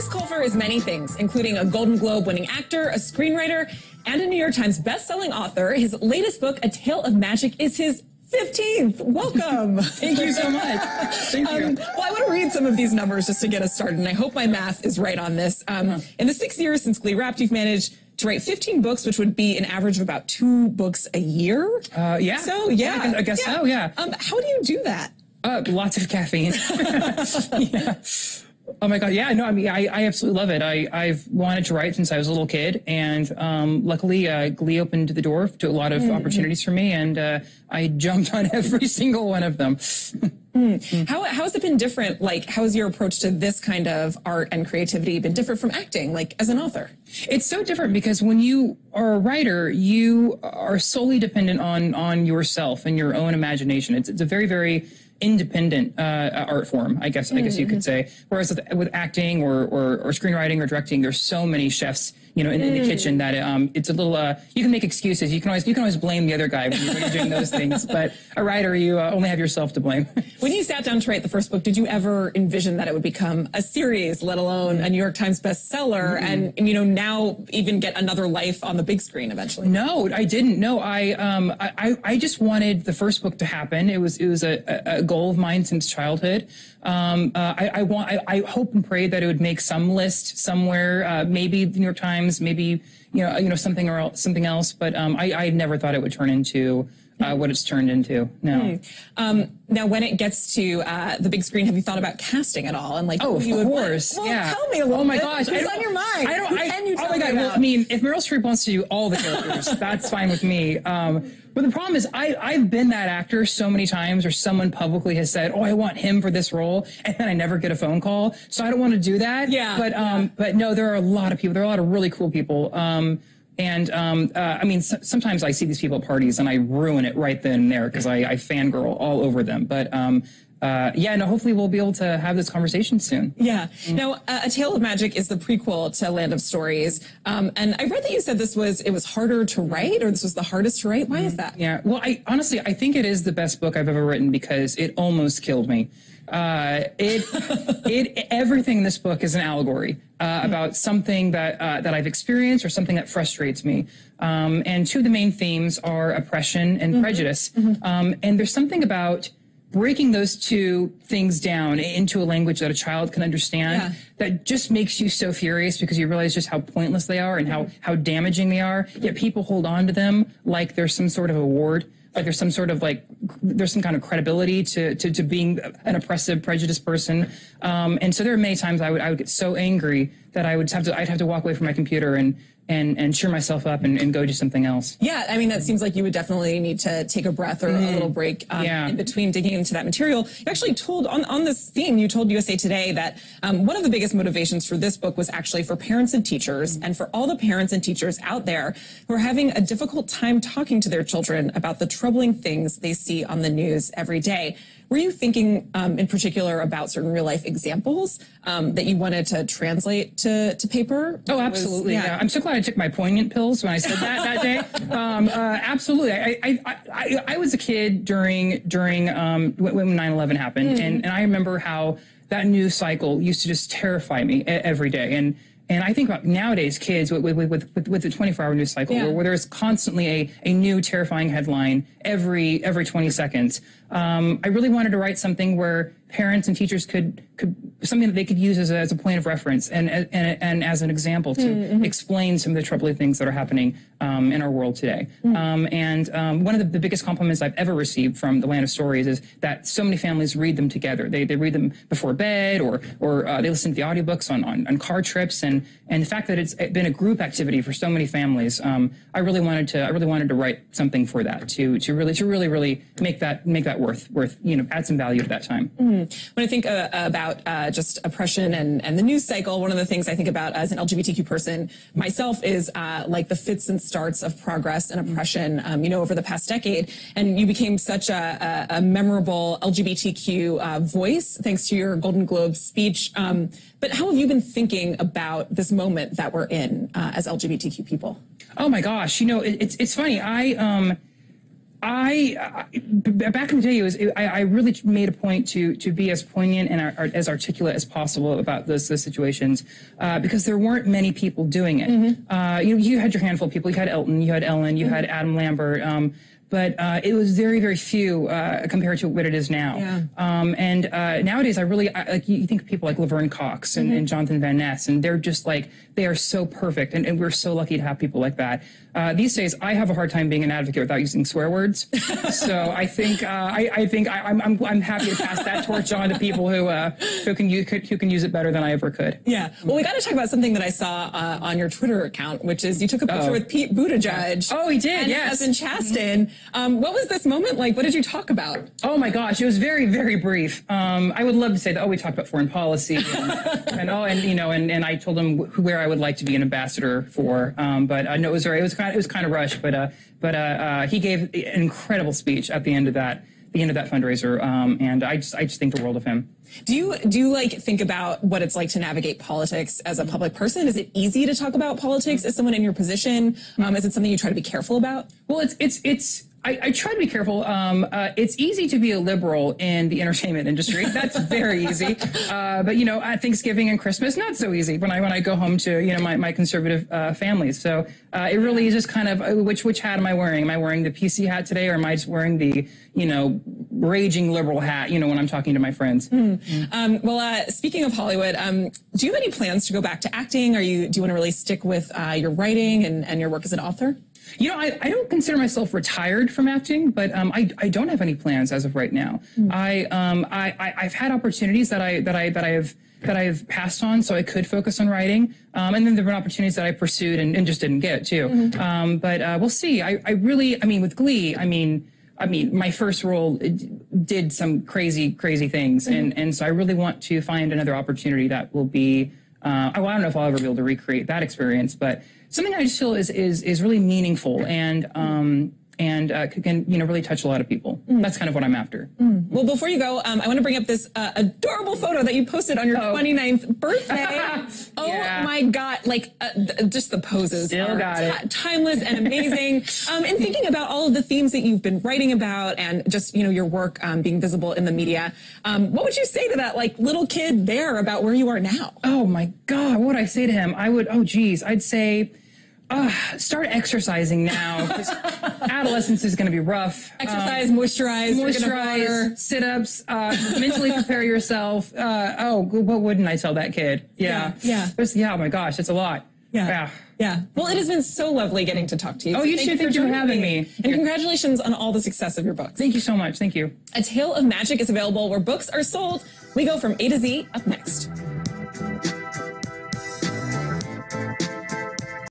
Chris Colfer is many things, including a Golden Globe-winning actor, a screenwriter, and a New York Times best-selling author. His latest book, A Tale of Magic, is his 15th. Welcome. Thank you so much. Thank you. Well, I want to read some of these numbers just to get us started, and I hope my math is right on this. In the 6 years since Glee Wrapped, you've managed to write 15 books, which would be an average of about 2 books a year. Yeah. So, yeah. I guess so, yeah. How do you do that? Lots of caffeine. Yeah. Oh my God. Yeah, no, I mean, I absolutely love it. I've wanted to write since I was a little kid, and luckily Glee opened the door to a lot of opportunities for me, and I jumped on every single one of them. How has it been different? Like, how has your approach to this kind of art and creativity been different from acting, like as an author? It's so different because when you are a writer, you are solely dependent on yourself and your own imagination. It's a very, very independent art form, I guess you could say. Whereas with acting or screenwriting or directing, there's so many chefs, you know, in the kitchen that it's a little. You can make excuses. You can always blame the other guy when you're doing those things. But a writer, you only have yourself to blame. When you sat down to write the first book, did you ever envision that it would become a series, let alone a New York Times bestseller, and you know, now even get another life on the big screen eventually? No, I didn't. No, I just wanted the first book to happen. It was a goal of mine since childhood. I hope and pray that it would make some list somewhere, maybe the New York Times, maybe something else. But I never thought it would turn into what it's turned into. No. Now, when it gets to the big screen, have you thought about casting at all? And like, oh, of course. Well, yeah. Tell me a little bit. Oh my gosh, what's on your mind? Oh my God. Well, I mean, if Meryl Streep wants to do all the characters, that's fine with me. But the problem is, I've been that actor so many times, or someone publicly has said, "Oh, I want him for this role," and then I never get a phone call. So I don't want to do that. Yeah. But no, there are a lot of people. There are a lot of really cool people. I mean, sometimes I see these people at parties and I ruin it right then and there because I fangirl all over them. But yeah, no, hopefully we'll be able to have this conversation soon. Yeah. Now, A Tale of Magic is the prequel to Land of Stories. And I read that you said it was harder to write, or this was the hardest to write. Why is that? Yeah. Well, honestly, I think it is the best book I've ever written because it almost killed me. Everything in this book is an allegory about something that I've experienced or something that frustrates me. And two of the main themes are oppression and prejudice. And there's something about breaking those two things down into a language that a child can understand that just makes you so furious because you realize just how pointless they are and how damaging they are. Yet people hold on to them like there's some sort of award. Like there's some kind of credibility to being an oppressive, prejudiced person, and so there are many times I would get so angry that I'd have to walk away from my computer and cheer myself up and go do something else. Yeah, I mean, that seems like you would definitely need to take a breath or a little break in between digging into that material. You actually told, on this theme, you told USA Today that one of the biggest motivations for this book was actually for parents and teachers, and for all the parents and teachers out there who are having a difficult time talking to their children about the troubling things they see on the news every day. Were you thinking in particular about certain real-life examples that you wanted to translate to paper? Oh, absolutely. Yeah. I'm so glad I took my poignant pills when I said that day. Absolutely. I was a kid during when 9/11 happened, and I remember how that news cycle used to just terrify me every day. And I think about nowadays kids with the 24-hour news cycle where there's constantly a new terrifying headline every 20 seconds. I really wanted to write something where parents and teachers could something that they could use as a point of reference and as an example to explain some of the troubling things that are happening in our world today. And one of the biggest compliments I've ever received from the Land of Stories is that so many families read them together. They read them before bed or they listen to the audiobooks on car trips, and the fact that it's been a group activity for so many families. I really wanted to write something for that to really make that worth add some value at that time. When I think about just oppression and the news cycle, one of the things I think about as an LGBTQ person myself is like the fits and starts of progress and oppression, over the past decade. And you became such a memorable LGBTQ voice thanks to your Golden Globe speech. But how have you been thinking about this moment that we're in as LGBTQ people? Oh my gosh, it's funny. Back in the day, I really made a point to be as poignant and as articulate as possible about those situations because there weren't many people doing it. Mm-hmm. You had your handful of people. You had Elton, you had Ellen, you had Adam Lambert. But it was very, very few compared to what it is now. Yeah. Nowadays, you think of people like Laverne Cox and Jonathan Van Ness, and they're just like, they are so perfect, and we're so lucky to have people like that. These days, I have a hard time being an advocate without using swear words. So I think I'm happy to pass that torch on to people who can use it better than I ever could. Yeah. Well, we got to talk about something that I saw on your Twitter account, which is you took a picture with Pete Buttigieg. Oh, he did. And yes. Cousin Chasten. What was this moment like? What did you talk about? Oh my gosh, it was very, very brief. I would love to say that. We talked about foreign policy and I told him where I would like to be an ambassador for. But no, it was kind of rushed. But he gave an incredible speech at the end of that fundraiser. And I just think the world of him. Do you like think about what it's like to navigate politics as a public person? Is it easy to talk about politics as someone in your position? Is it something you try to be careful about? Well, I try to be careful. It's easy to be a liberal in the entertainment industry. That's very easy. But at Thanksgiving and Christmas, not so easy when I go home to my conservative family. So it really is just kind of which hat am I wearing? Am I wearing the PC hat today, or am I just wearing the raging liberal hat? When I'm talking to my friends. Well, speaking of Hollywood, do you have any plans to go back to acting? Do you want to really stick with your writing and your work as an author? I don't consider myself retired from acting, but I don't have any plans as of right now. I've had opportunities that I've passed on, so I could focus on writing. And then there were opportunities that I pursued and just didn't get too. But we'll see. With Glee, my first role did some crazy things, and so I really want to find another opportunity that will be. I don't know if I'll ever be able to recreate that experience, but something I just feel is really meaningful and can really touch a lot of people. That's kind of what I'm after. Well, before you go, I want to bring up this adorable photo that you posted on your 29th birthday. My God! Just the poses are timeless and amazing. And thinking about all of the themes that you've been writing about, and just your work being visible in the media, what would you say to that little kid there about where you are now? Oh my God! What would I say to him? I'd say. Start exercising now, because adolescence is going to be rough. Exercise, moisturize, sit-ups, mentally prepare yourself. What wouldn't I tell that kid? Yeah. Oh my gosh, it's a lot. Yeah. Well, it has been so lovely getting to talk to you. Oh, you too. Thanks for having me. And congratulations on all the success of your books. Thank you so much. Thank you. A Tale of Magic is available where books are sold. We go from A to Z up next.